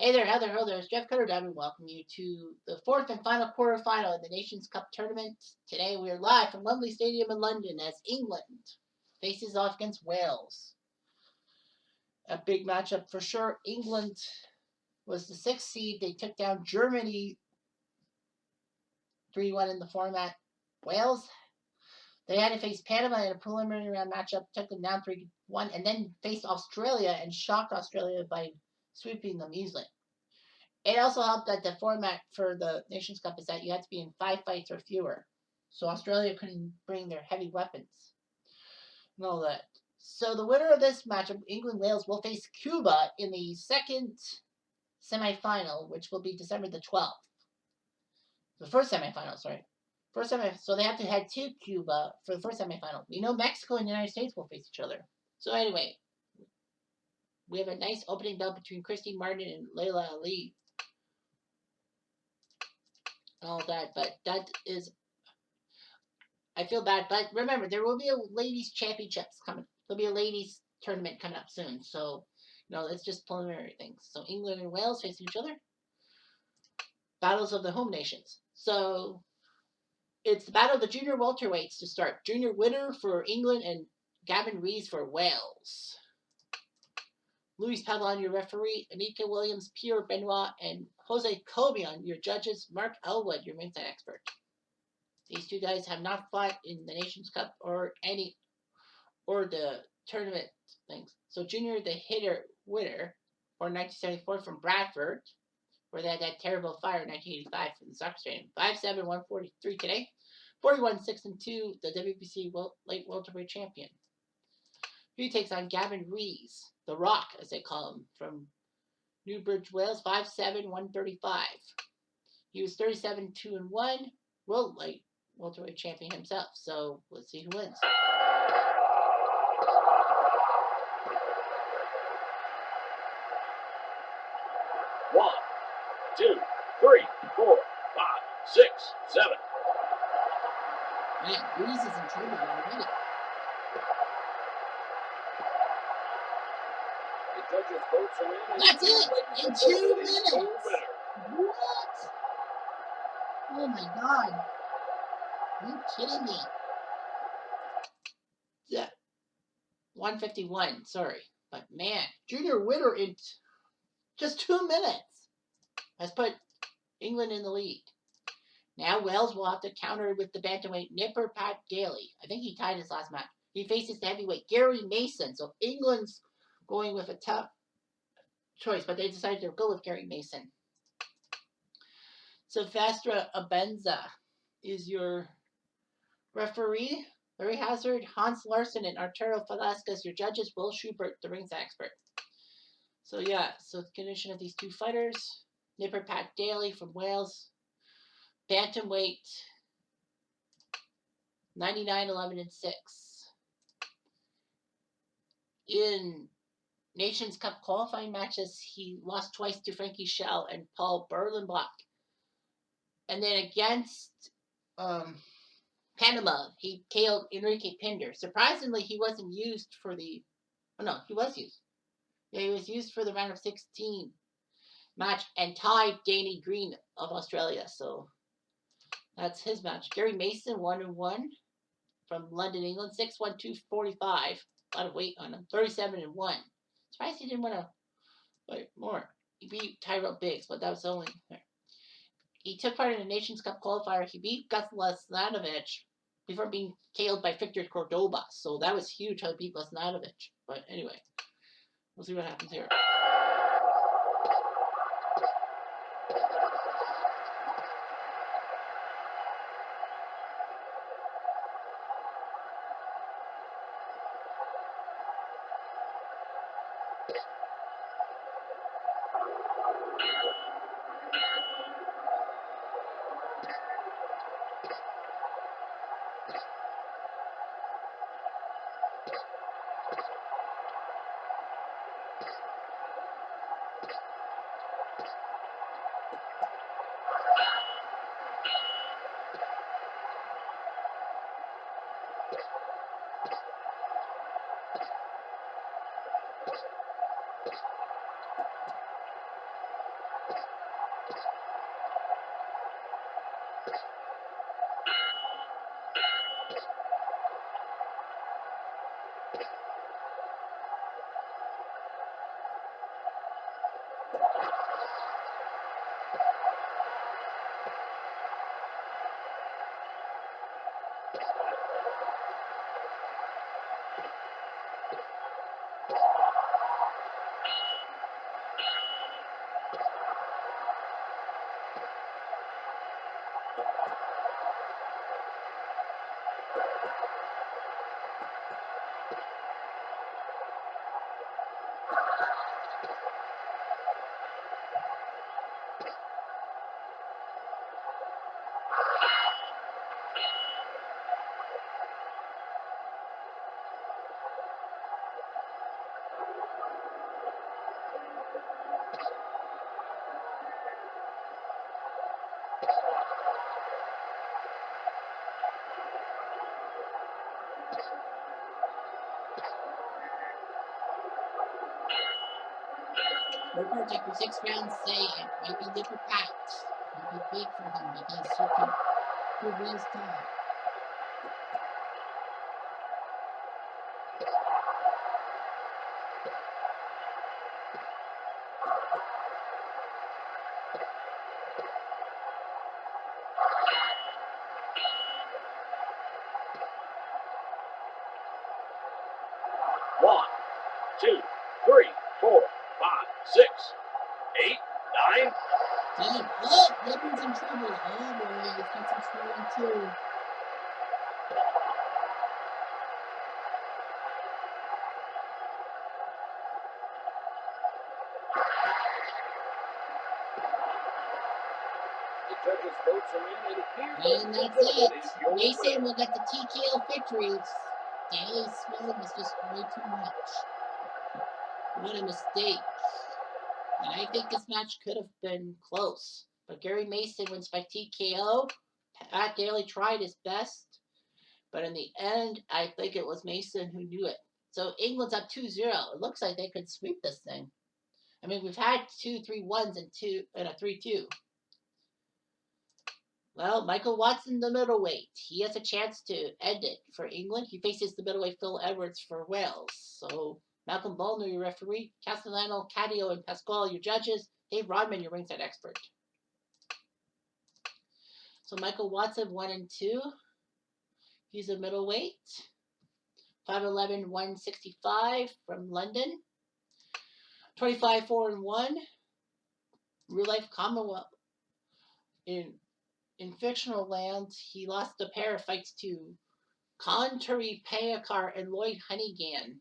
Hey there, Heather. Hello there. It's Jeff Cutter. I welcome you to the fourth and final quarterfinal of the Nations Cup tournament. Today we are live from Wembley Stadium in London as England faces off against Wales. A big matchup for sure. England was the sixth seed. They took down Germany 3-1 in the format. Wales, they had to face Panama in a preliminary round matchup, took them down 3-1, and then faced Australia and shocked Australia by sweeping them easily. It also helped that the format for the Nations Cup is that you had to be in 5 fights or fewer. So Australia couldn't bring their heavy weapons and all that. So the winner of this matchup, England-Wales, will face Cuba in the second semifinal, which will be December the 12th. The first semifinal, sorry. So they have to head to Cuba for the first semifinal. We know Mexico and the United States will face each other. So anyway, we have a nice opening bell between Christine Martin and Layla Ali. All that, but that is, I feel bad. But remember, there will be a ladies' championships coming. There'll be a ladies' tournament coming up soon. So, it's just preliminary things. So England and Wales facing each other. Battles of the home nations. So it's the battle of the junior welterweights to start. Junior winner for England and Gavin Rees for Wales. Luis Pavlon, your referee. Anika Williams, Pierre Benoit, and Jose Cobian, your judges. Mark Elwood, your ringside expert. These two guys have not fought in the Nations Cup or the tournament things. So Junior, the winner for 1974 from Bradford, where they had that terrible fire in 1985 from the soccer stadium. 5'7", 143 today. 41, 6-2, the WBC late welterweight champion. He takes on Gavin Rees, the Rock, as they call him, from Newbridge, Wales. 5'7", 135. He was 37, 2-1, world light welterweight champion himself. So let's see who wins. One, 2, 3, 4, 5, 6, 7. Man, Rees is in trouble already. The judges' votes are in. That's it! In 2 minutes! What? Oh my god. Are you kidding me? Yeah. 151, sorry. But man, junior winner in just 2 minutes has put England in the lead. Now Wales will have to counter with the bantamweight nipper Pat Daly. I think he tied his last match. He faces the heavyweight Gary Mason. So England's going with a tough choice, but they decided to go with Gary Mason. Sylvestre Abenza is your referee. Larry Hazard, Hans Larson, and Arturo Velasquez, your judges. Will Schubert, the ringside expert. So the condition of these two fighters. Nipper Pat Daly from Wales. Bantamweight, 99, 11-6. In Nations Cup qualifying matches, he lost twice to Frankie Schell and Paul Berlenbach. And then against Panama, he KO'd Enrique Pinder. Surprisingly, he wasn't used for the... Oh, no, he was used. Yeah, he was used for the round of 16 match and tied Danny Green of Australia. So that's his match. Gary Mason, 1-1 from London, England. 6'1", 245. A lot of weight on him. 37-1. Surprised he didn't want to fight more. He beat Tyrell Biggs, but that was only... He took part in the Nations Cup qualifier. He beat Guslasnanovic before being KO'd by Victor Cordoba. So that was huge how he beat Guslasnanovic. But anyway, we'll see what happens here. Reports after 6 rounds say it might be good for Pat. It might be big for him because he can prove Will's time. One, two, three, four, five, six, 8, 9. Damn. Oh, Edmund's in trouble. Oh boy, he's got some scoring too. The judges' votes are in. It appears And that that's Will it. is your Mason winner. will get the TKO victory. Daly's swelling was just way too much. What a mistake. And I think this match could have been close. But Gary Mason wins by TKO. Pat Daly tried his best. But in the end, I think it was Mason who knew it. So England's up 2-0. It looks like they could sweep this thing. I mean, we've had 2-3-1s and a 3-2. Well, Michael Watson, the middleweight. He has a chance to end it for England. He faces the middleweight Phil Edwards for Wales. So Malcolm Ballner, your referee. Castellano, Caddio, and Pasquale, your judges. Dave Rodman, your ringside expert. So Michael Watson, 1-2. He's a middleweight. 5'11", 165 from London. 25, 4-1. Real life Commonwealth. In fictional land, he lost a pair of fights to Conturi Payakar and Lloyd Honeyghan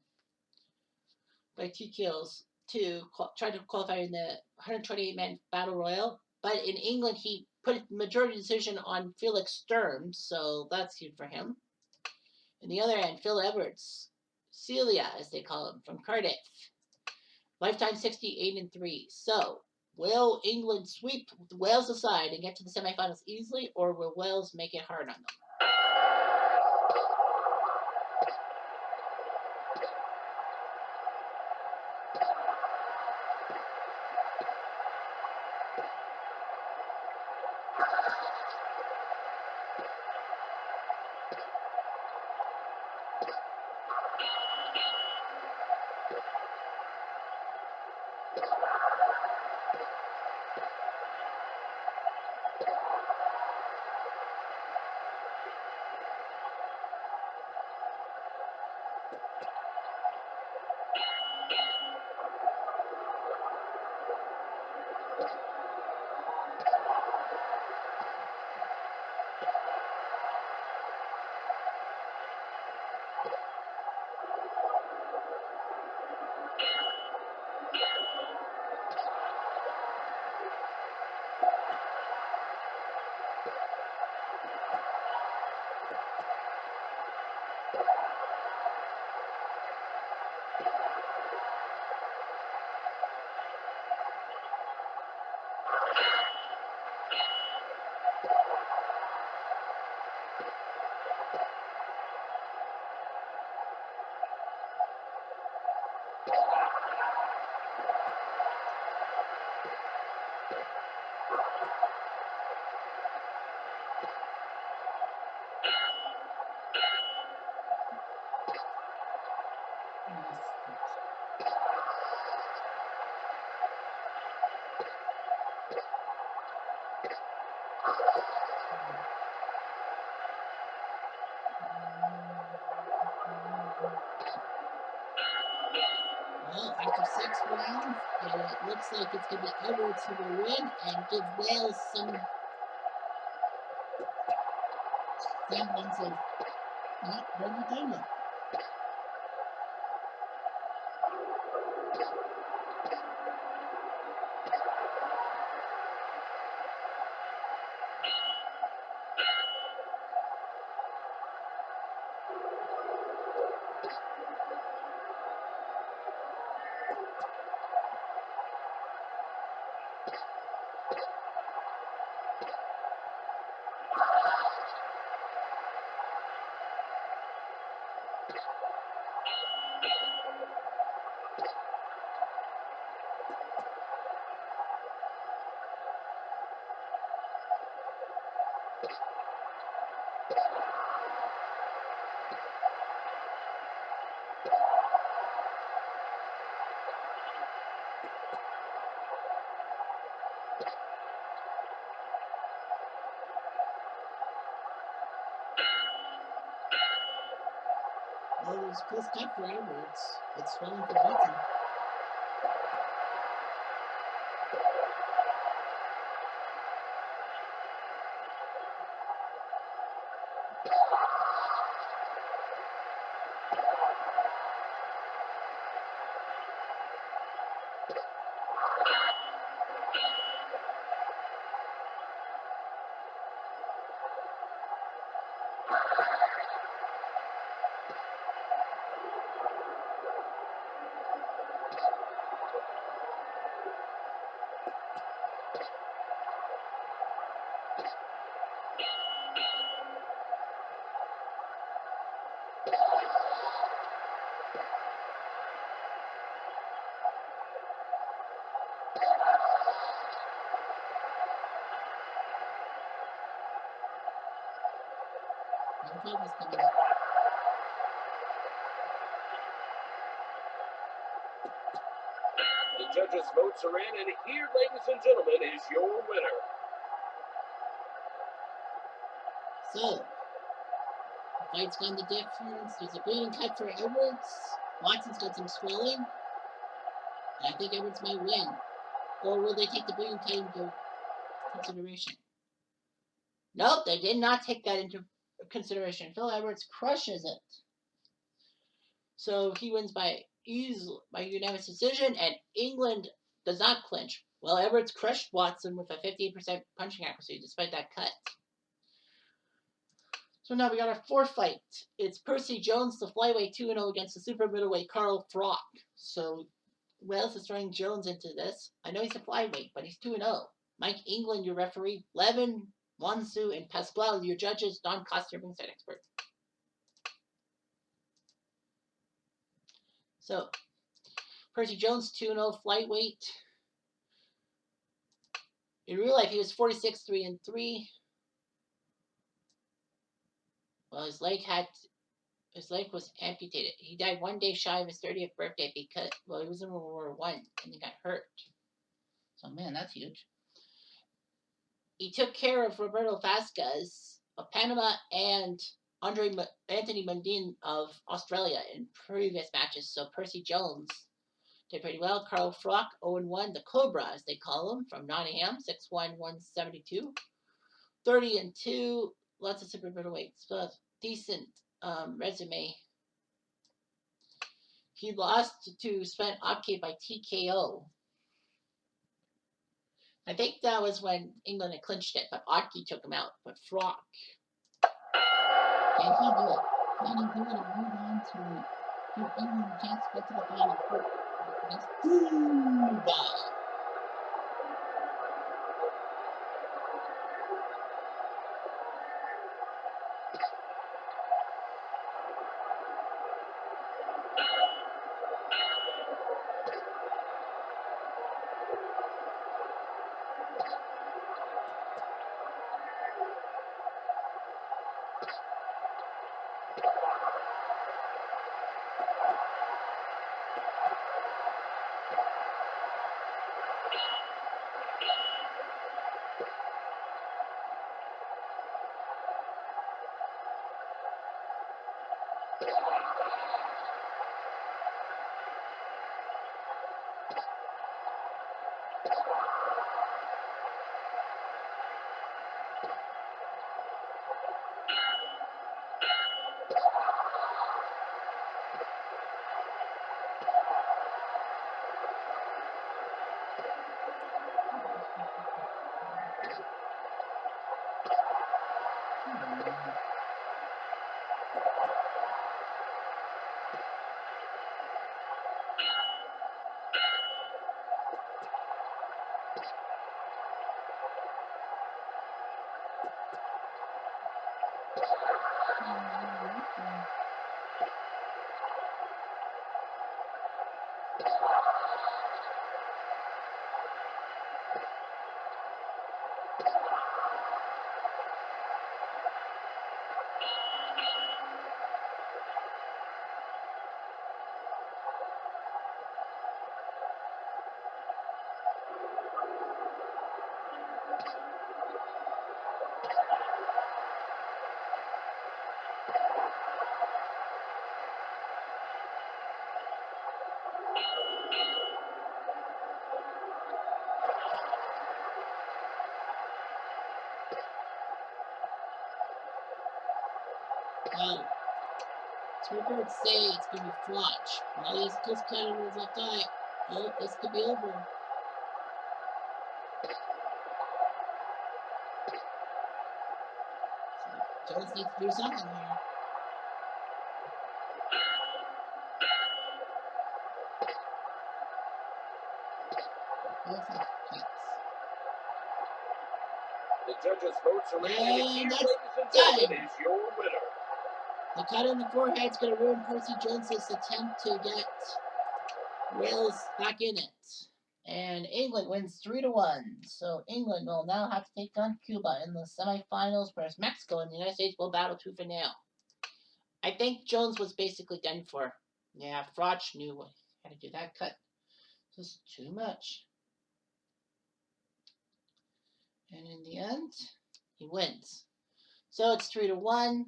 by 2 kills to try to qualify in the 128-man battle royal. But in England, he put a majority decision on Felix Sturm, so that's huge for him. On the other end, Phil Edwards, Celia, as they call him, from Cardiff. Lifetime 68-3. So, will England sweep Wales aside and get to the semifinals easily, or will Wales make it hard on them? Well, after 6 rounds, it looks like it's going to be Edwards who will win and give Wales some semblance of entertainment. Well, there's close cut for Edwards. It's swelling for Watson. Is coming. The judges' votes are in, and here, ladies and gentlemen, is your winner. So, the fight's gone the difference. There's a bleeding cut for Edwards. Watson's got some swelling. And I think Edwards might win. Or will they take the bleeding cut into consideration? Nope, they did not take that into consideration. Phil Edwards crushes it. So he wins by unanimous decision, and England does not clinch. Well, Edwards crushed Watson with a 58% punching accuracy despite that cut. So now we got our fourth fight. It's Percy Jones, the flyweight 2-0 against the super middleweight Carl Froch. So Wales is throwing Jones into this. I know he's a flyweight, but he's 2-0. Mike England, your referee. Levin, Wansu, and Pasquale, your judges. Don Costa, ringside expert. So, Percy Jones, 2-0 flyweight. In real life, he was 46-3-3. Well, his leg was amputated. He died 1 day shy of his 30th birthday because, well, he was in World War I and he got hurt. So, man, that's huge. He took care of Roberto Vasquez of Panama and Anthony Mundine of Australia in previous matches. So, Percy Jones did pretty well. Carl Froch, 0-1, the Cobra, as they call him, from Nottingham, 6'1", 172. 30-2, lots of super middleweights, but decent resume. He lost to Sven Opke by TKO. I think that was when England had clinched it, but Otke took him out. But Froch, can he do it? Can he do it and move on to give England a chance to get to the final four against Cuba? Well, Squidward say it's going to be Flotch. Well, he's just kind of left eye. Oh, this could be over. So Jones needs to do something here. The judges' votes are in, and here, And ladies that's and gentlemen, done. is your winner. The cut in the forehead is going to ruin Percy Jones's attempt to get Wales back in it. And England wins 3-1. So England will now have to take on Cuba in the semifinals, whereas Mexico and the United States will battle tooth and nail. I think Jones was basically done for. Yeah, Froch knew how to do that cut. Just too much. And in the end, he wins. So it's 3-1.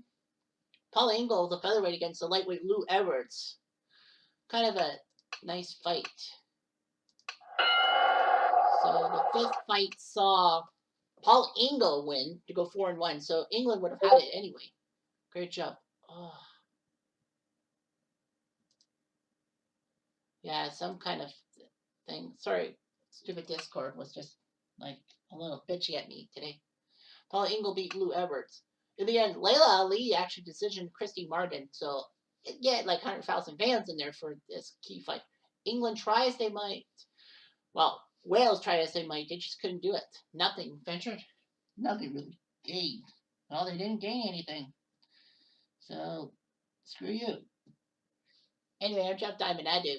Paul Engel, the featherweight, against the lightweight Lou Edwards. Kind of a nice fight. So the fifth fight saw Paul Engel win to go 4-1. So England would have had it anyway. Great job. Oh. Yeah, some kind of thing. Sorry, stupid Discord was just like a little bitchy at me today. Paul Engel beat Lou Edwards. In the end, Layla Ali actually decisioned Christy Martin. So it get like 100,000 fans in there for this key fight. England tries they might. Well, Wales tried as they might. They just couldn't do it. Nothing ventured. Nothing really gained. Well, they didn't gain anything. So, screw you. Anyway, I'm Jeff Diamond. I do.